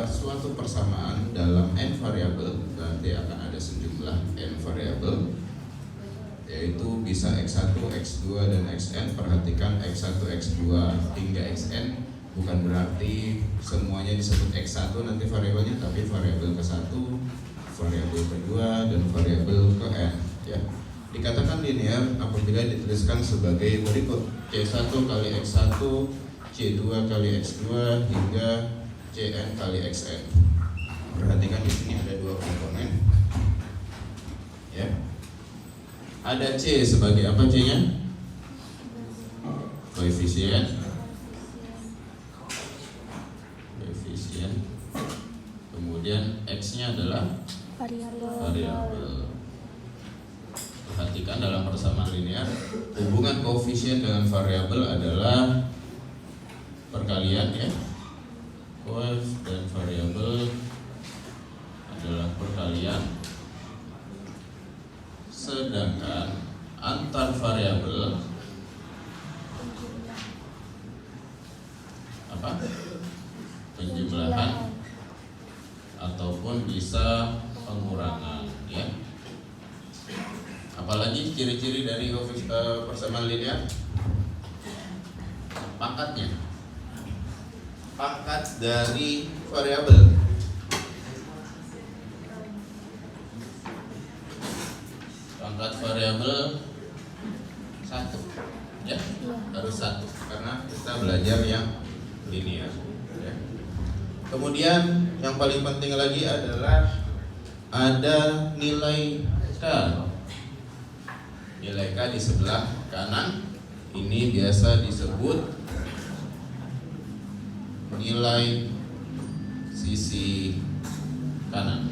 terdapat suatu persamaan dalam n variabel, berarti akan ada sejumlah n variabel, yaitu bisa x1, x2, dan xn. Perhatikan x1, x2 hingga xn bukan berarti semuanya disebut x1 nanti variabelnya, tapi variabel ke-1, variabel kedua, dan variabel ke n ya. Dikatakan linear apabila dituliskan sebagai berikut: C1 kali x1, C2 kali x2 hingga Cn kali xn. Perhatikan di sini ada dua komponen ya. Ada C sebagai apa C-nya? Koefisien. Kemudian X-nya adalah variabel. Perhatikan dalam persamaan linear, hubungan koefisien dengan variabel adalah perkalian ya. Koef dan variabel adalah perkalian, sedangkan antar variabel apa? Penjumlahan ataupun bisa pengurangan ya. Apalagi ciri-ciri dari persamaan linear? Pangkatnya, pangkat dari variabel. Pangkat variabel 1 ya, harus 1 karena kita belajar yang linear ya. Kemudian yang paling penting lagi adalah ada nilai K. Nilai K di sebelah kanan ini biasa disebut nilai sisi kanan.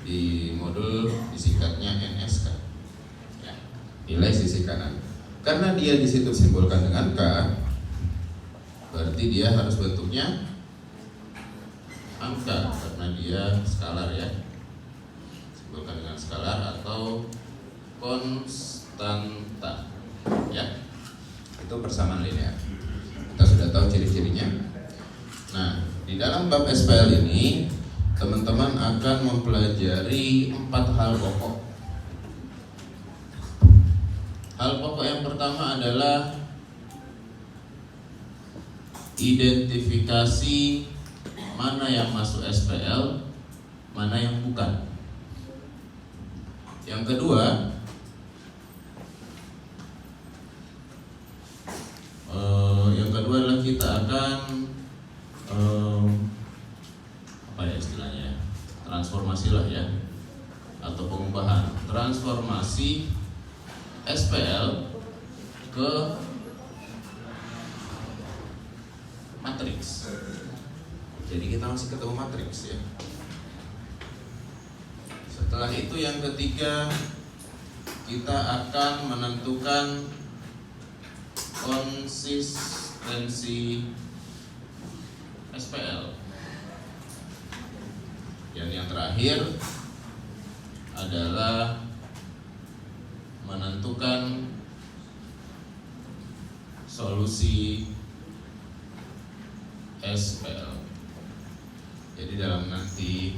Di modul disingkatnya NSK ya, nilai sisi kanan. Karena dia di situ simbolkan dengan K, berarti dia harus bentuknya angka karena dia skalar ya, simbolkan dengan skalar atau konstanta ya. Itu persamaan linear. Kita sudah tahu ciri-cirinya. Nah, di dalam bab SPL ini teman-teman akan mempelajari 4 hal pokok. Hal pokok yang pertama adalah identifikasi mana yang masuk SPL, mana yang bukan. Yang kedua, adalah kita akan apa ya istilahnya, transformasi lah ya, atau pengubahan, transformasi SPL ke matriks. Jadi kita masih ketemu matriks ya. Setelah itu yang ketiga, kita akan menentukan konsistensi SPL. Dan yang terakhir adalah menentukan solusi SPL. Jadi dalam nanti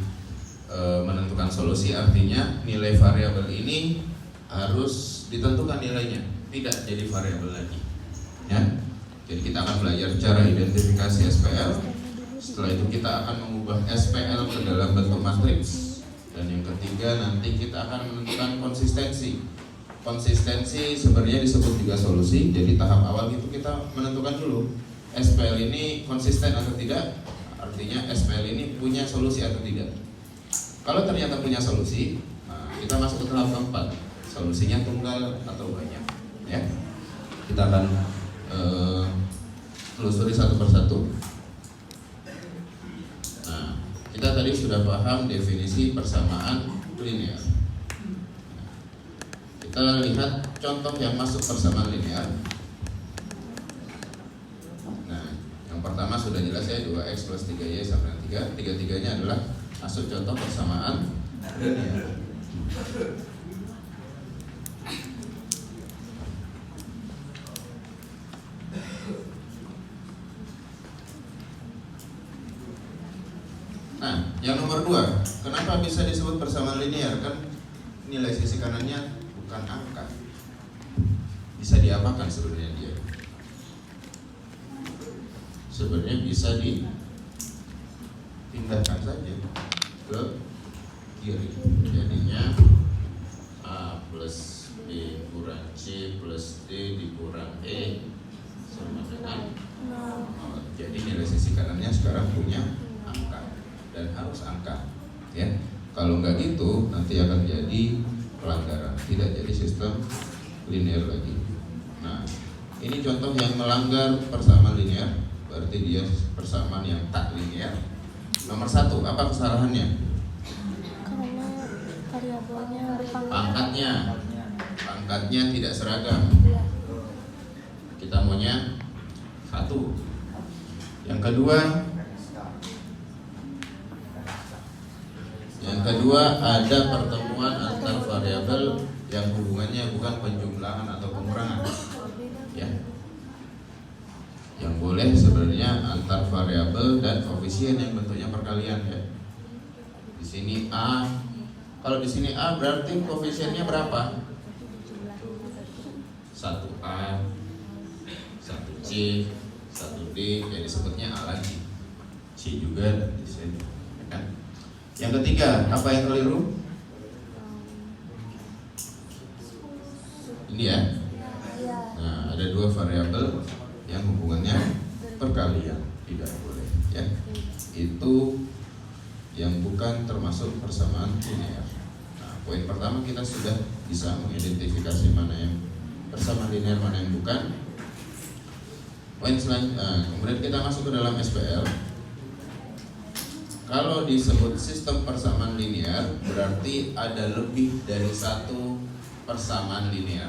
menentukan solusi artinya nilai variabel ini harus ditentukan nilainya, tidak jadi variabel lagi. Ya. Jadi kita akan belajar cara identifikasi SPL. Setelah itu kita akan mengubah SPL ke dalam bentuk matriks. Dan yang ketiga nanti kita akan menentukan konsistensi. Konsistensi sebenarnya disebut juga solusi. Jadi tahap awal itu kita menentukan dulu SPL ini konsisten atau tidak. Artinya SPL ini punya solusi atau tidak. Kalau ternyata punya solusi, nah kita masuk ke tahap keempat. Solusinya tunggal atau banyak. Ya. Kita akan telusuri satu persatu. Nah, kita tadi sudah paham definisi persamaan linear. Kita lihat contoh yang masuk persamaan linear. Nah, yang pertama sudah jelas ya, 2x plus 3y sama dengan 3. Tiga-tiganya adalah masuk contoh persamaan linear. Nah, yang nomor 2, kenapa bisa disebut persamaan linear? Kan nilai sisi kanannya bukan angka. Bisa diapakan sebenarnya dia? Sebenarnya bisa dipindahkan saja ke kiri. Jadinya A plus B kurang C plus D dikurang E sama dengan 0. Jadi nilai sisi kanannya sekarang punya angka dan harus angka, ya. Kalau nggak gitu nanti akan jadi pelanggaran, tidak jadi sistem linear lagi. Nah, ini contoh yang melanggar persamaan linear, berarti dia persamaan yang tak linear. Nomor 1, apa kesalahannya? Karena variabelnya pangkatnya tidak seragam. Kita maunya 1. Yang kedua ada pertemuan antar variabel yang hubungannya bukan penjumlahan atau pengurangan, ya. Yang boleh sebenarnya antar variabel dan koefisien yang bentuknya perkalian, ya. Di sini A, kalau di sini A berarti koefisiennya berapa? 1A, 1C, 1D, ya disebutnya A lagi. C juga dan di sini, kan? Yang ketiga, apa yang keliru? Ini, ya. Nah, ada 2 variabel yang hubungannya perkalian, tidak boleh, ya. Itu yang bukan termasuk persamaan linear. Nah, poin pertama kita sudah bisa mengidentifikasi mana yang persamaan linear, mana yang bukan. Poin selanjutnya, kemudian kita masuk ke dalam SPL. Kalau disebut sistem persamaan linear, berarti ada lebih dari 1 persamaan linear.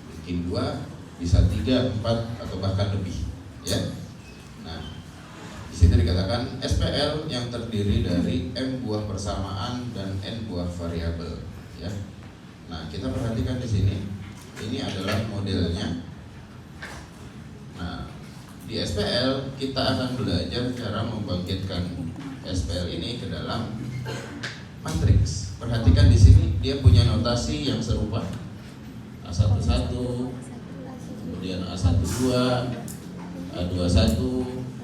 Mungkin 2, bisa 3, 4, atau bahkan lebih, ya. Nah, di situ dikatakan SPL yang terdiri dari M buah persamaan dan N buah variabel, ya. Nah, kita perhatikan di sini. Ini adalah modelnya. Nah, di SPL kita akan belajar cara membangkitkan SPL ini ke dalam matriks. Perhatikan di sini dia punya notasi yang serupa. A11, kemudian A12, A21,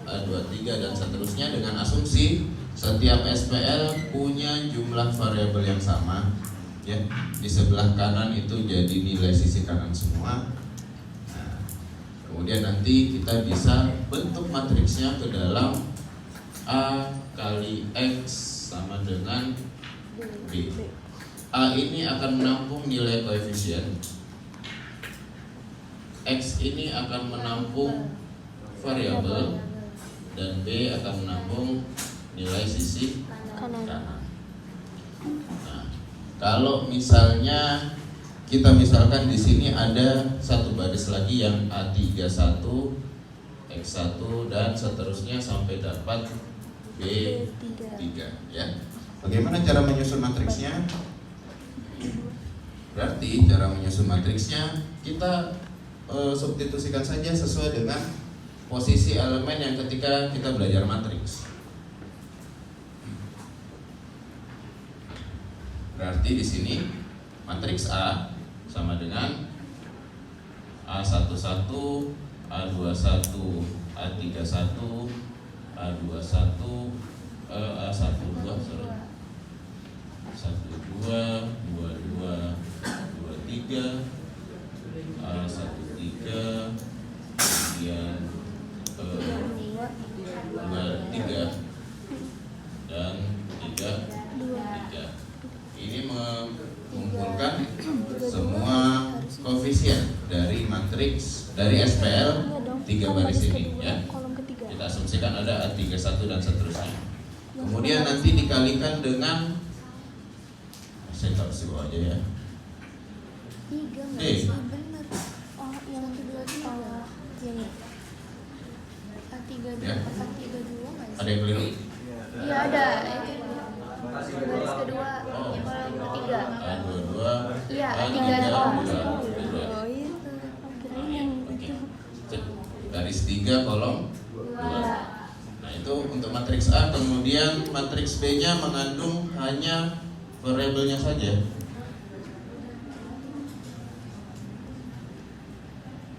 A23 dan seterusnya, dengan asumsi setiap SPL punya jumlah variabel yang sama, ya. Di sebelah kanan itu jadi nilai sisi kanan semua. Nah, kemudian nanti kita bisa bentuk matriksnya ke dalam A kali X sama dengan B. A ini akan menampung nilai koefisien, X ini akan menampung variabel, dan B akan menampung nilai sisi kanan. Nah, kalau misalnya kita misalkan di sini ada satu baris lagi yang A31, X1 dan seterusnya sampai dapat B3, ya. Bagaimana cara menyusun matriksnya? Berarti cara menyusun matriksnya kita substitusikan saja sesuai dengan posisi elemen yang ketika kita belajar matriks. Berarti di sini matriks A sama dengan A11, A21, A31, A21, A12, 12, 22, 23, A13, kemudian 23 dan 33. Ini mengumpulkan semua koefisien dari matriks dari SPL 3 baris ini, ya. Kita asumsikan ada A31 dan seterusnya. Kemudian nanti dikalikan dengan, saya taruh di bawah aja, ya. D. Oh, yang kedua Ya. Ada yang keliru? Iya ada. Baris kedua, kolom ketiga. A22. Iya, A32. Oh itu. Kirain yang Oke. Garis 3 kolom 2. Nah, ini Itu untuk matriks A. Kemudian matriks B-nya mengandung hanya variabelnya saja.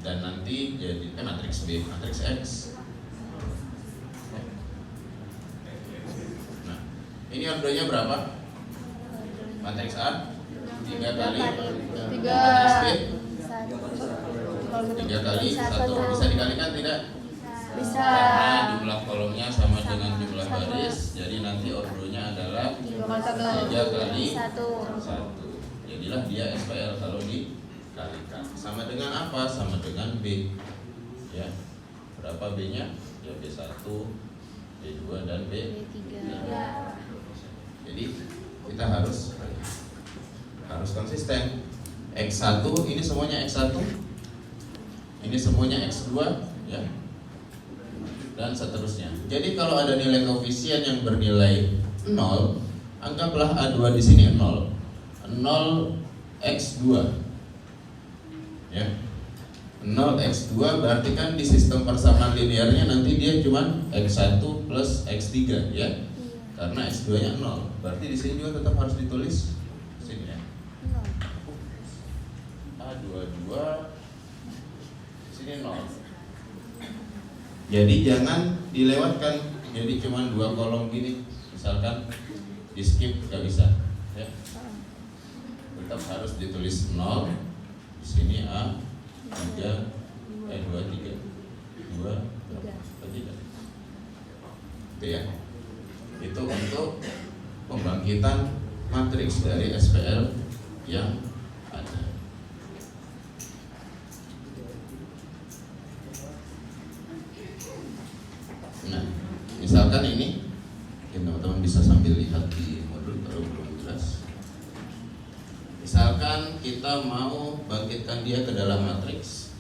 Dan nanti jadi matriks B, matriks X. Nah, ini ordernya berapa? Matriks A 3 kali matriks B 3 kali 1. Bisa dikalikan tidak? Bisa. Karena jumlah kolomnya sama dengan jumlah baris, jadi nanti ordernya adalah 3 kali 1. Jadilah dia SPL kalau dikalikan. Sama dengan apa? Sama dengan B. Ya. Berapa B-nya? Ya B1, B2 dan B3. Jadi kita harus konsisten. X1 ini semuanya X1. Ini semuanya X2 ya. Dan seterusnya. Jadi kalau ada nilai koefisien yang bernilai 0, anggaplah A2 di sini 0. 0x2. Ya. 0x2 berarti kan di sistem persamaan linearnya nanti dia cuma x1 plus x3 ya. Karena x2-nya 0. Berarti di sini juga tetap harus ditulis sini ya. A22 sini 0. Jadi jangan dilewatkan. Jadi cuma 2 kolom gini. Misalkan di skip gak bisa ya. Tetap harus ditulis 0. Di sini A3 2 3 2 3. Itu ya. Itu untuk pembangkitan matriks dari SPL yang ada. Nah, misalkan ini, teman-teman bisa sambil lihat di modul kalau belum jelas. Misalkan kita mau bangkitkan dia ke dalam matriks.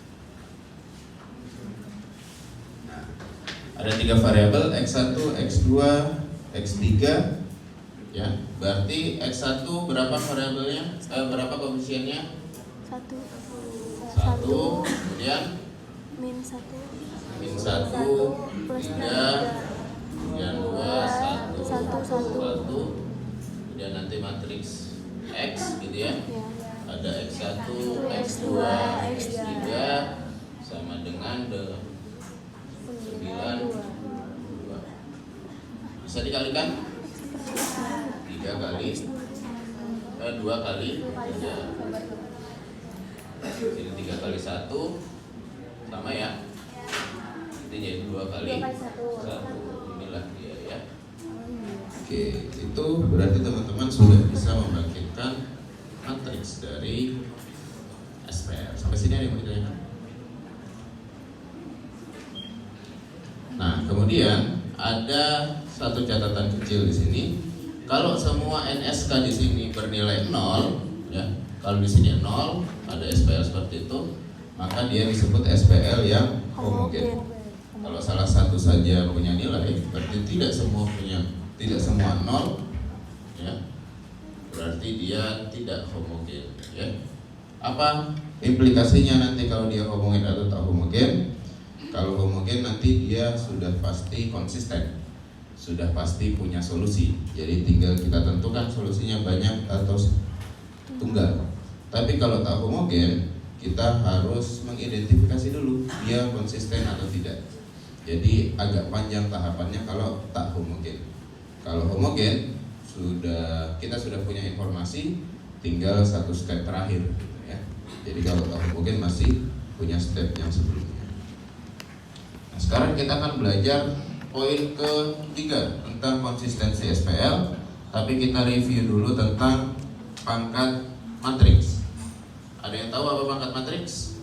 Nah, ada 3 variabel x1, x2, x3 ya. Berarti x1 berapa variabelnya? Berapa koefisiennya? 1. Kemudian min 1 plus 3, kemudian 2 1 kemudian nanti matriks X gitu ya. Ada x1, x2, x3 sama dengan 9 2. Bisa dikalikan 3 kali 2 kali 3. Ini 3 kali 1 sama ya. Ini jadi 2 kali 1. Inilah dia ya. Oke, itu berarti teman-teman sudah bisa membangkitkan matriks dari SPL. Sampai sini ada yang mau ditanyakan? Nah, kemudian ada satu catatan kecil di sini. Kalau semua NSK di sini bernilai 0, ya. Kalau di sini 0, ada SPL seperti itu, maka dia disebut SPL yang homogen. Kalau salah satu saja punya nilai, berarti tidak semua 0, ya. Berarti dia tidak homogen, ya. Apa implikasinya nanti kalau dia homogen atau tak homogen? Kalau homogen nanti dia sudah pasti konsisten, sudah pasti punya solusi. Jadi tinggal kita tentukan solusinya banyak atau tunggal. Tapi kalau tak homogen, kita harus mengidentifikasi dulu dia konsisten atau tidak. Jadi agak panjang tahapannya kalau tak homogen. Kalau homogen kita sudah punya informasi, tinggal satu step terakhir, ya. Jadi kalau tak homogen masih punya step yang sebelumnya. Nah, sekarang kita akan belajar poin ketiga tentang konsistensi SPL, tapi kita review dulu tentang pangkat matriks. Ada yang tahu apa pangkat matriks?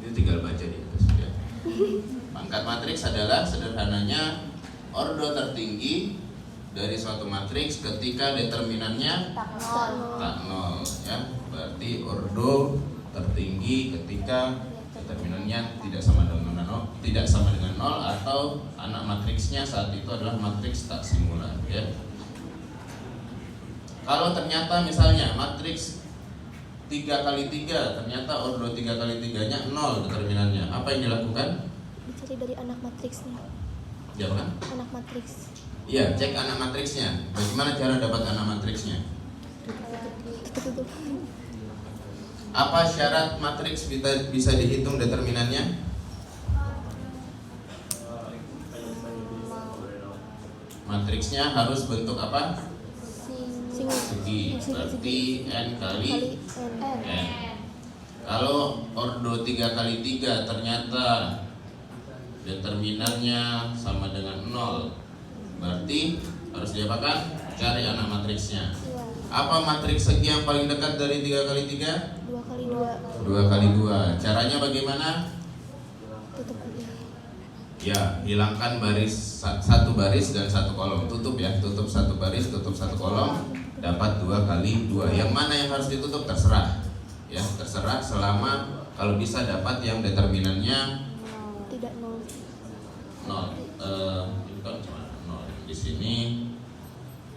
Ini tinggal baca di atas ya. Pangkat matriks adalah sederhananya ordo tertinggi dari suatu matriks ketika determinannya tak nol, ya. Berarti ordo tertinggi ketika determinannya tidak sama dengan nol, atau anak matriksnya saat itu adalah matriks tak simular, ya. Kalau ternyata misalnya matriks 3 kali 3 ternyata ordo 3 kali 3-nya 0 determinannya, apa yang dilakukan? Dicari dari anak matriksnya. Jangan. Anak matriks. Iya, cek anak matriksnya. Bagaimana cara dapat anak matriksnya? Tutup. Apa syarat matriks bisa dihitung determinannya? Matriksnya harus bentuk apa? Segi. Berarti N kali N. Kalau ordo 3 kali 3 ternyata determinannya sama dengan 0, berarti harus diapakan? Cari anak matriksnya. Apa matriks segi yang paling dekat dari 3 kali 3? 2 kali 2. 2 kali 2. Caranya bagaimana? Tutup aja. Ya, hilangkan satu baris dan satu kolom. Tutup ya, tutup satu baris, tutup satu kolom, dapat 2 kali 2. Yang mana yang harus ditutup terserah. Ya, terserah selama kalau bisa dapat yang determinannya Tidak 0. 0. Ini kan cuma 0. Di sini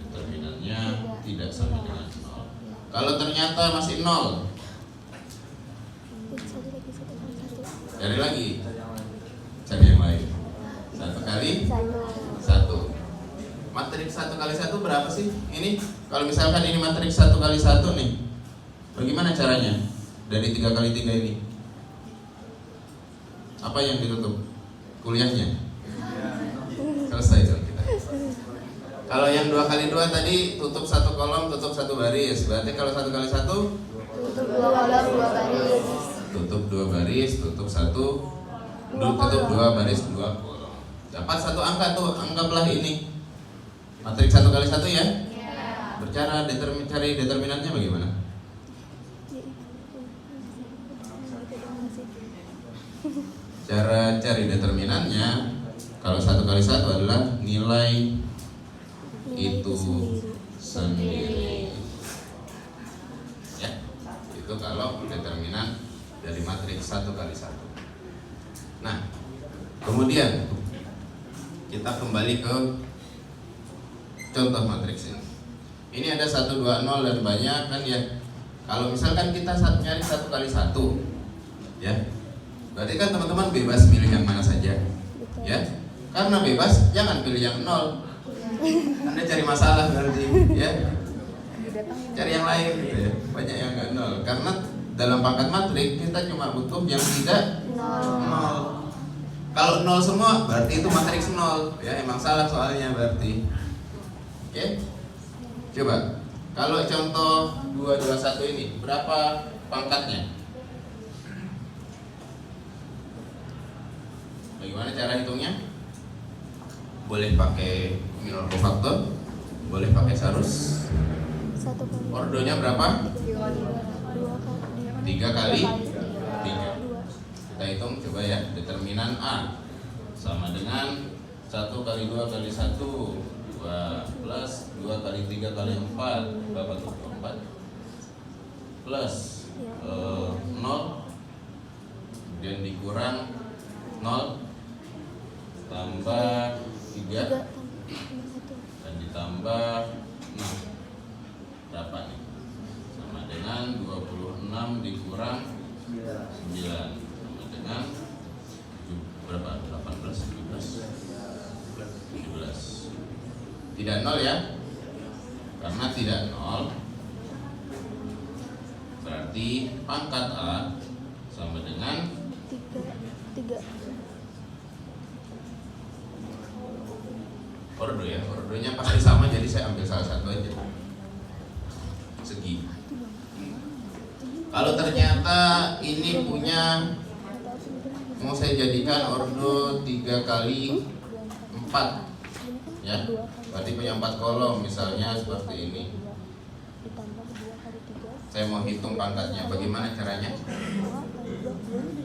determinannya tidak sama dengan 0. Kalau ternyata masih 0, cari lagi. Cari yang lain. 1 kali 1. Matriks 1 kali 1 berapa sih? Ini kalau misalkan ini matriks 1 kali 1 nih, bagaimana caranya? Dari 3 kali 3 ini apa yang ditutup? Kuliahnya selesai dong kita. Kalau yang 2 kali 2 tadi tutup satu kolom, tutup satu baris. Berarti kalau 1 kali 1 Tutup 2 kolom 2 baris. tutup 2 baris, tutup 2 baris 2 kolom. Dapat satu angka tuh, anggaplah ini matriks 1 kali 1 ya. Bercara cari determinannya bagaimana? Cara cari determinannya, kalau 1 kali 1 adalah nilai itu sendiri. Ya, itu kalau determinan dari matriks 1 kali 1. Nah, kemudian kita kembali ke contoh matriks ini. Ini ada 1, 2, 0 dan banyak kan ya. Kalau misalkan kita nyari 1 kali 1, ya, berarti kan teman-teman bebas milih yang mana saja, ya. Karena bebas, jangan pilih yang 0. Anda cari masalah berarti, ya. Cari yang lain, gitu ya. Banyak yang nggak 0. Karena dalam pangkat matriks kita cuma butuh yang tidak 0. Kalau 0 semua, berarti itu matriks 0. Ya, emang salah soalnya berarti. Oke? Coba, kalau contoh 2, 2, 1 ini, berapa pangkatnya? Bagaimana cara hitungnya? Boleh pakai minor cofactor, boleh pakai sarus. 1 kali. Ordonya berapa? 3 kali 3. Kita hitung coba ya. Determinan A sama dengan 1 kali 2 kali 1 2 plus 2 kali 3 kali 4 berapa tuh? 4 plus 0 kemudian dikurang 0 tambah 3 dan ditambah 6 berapa nih? Sama dengan 26 dikurang 9 sama dengan berapa? 18, 17 tidak 0 ya, karena tidak 0 berarti pangkat A sama dengan 3. ordo ya, ordonya pasti sama jadi saya ambil salah satu aja, segi. Kalau ternyata ini punya, mau saya jadikan ordo 3 kali 4 ya, berarti punya 4 kolom misalnya seperti ini. Saya mau hitung pangkatnya, bagaimana caranya?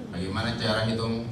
Bagaimana cara hitung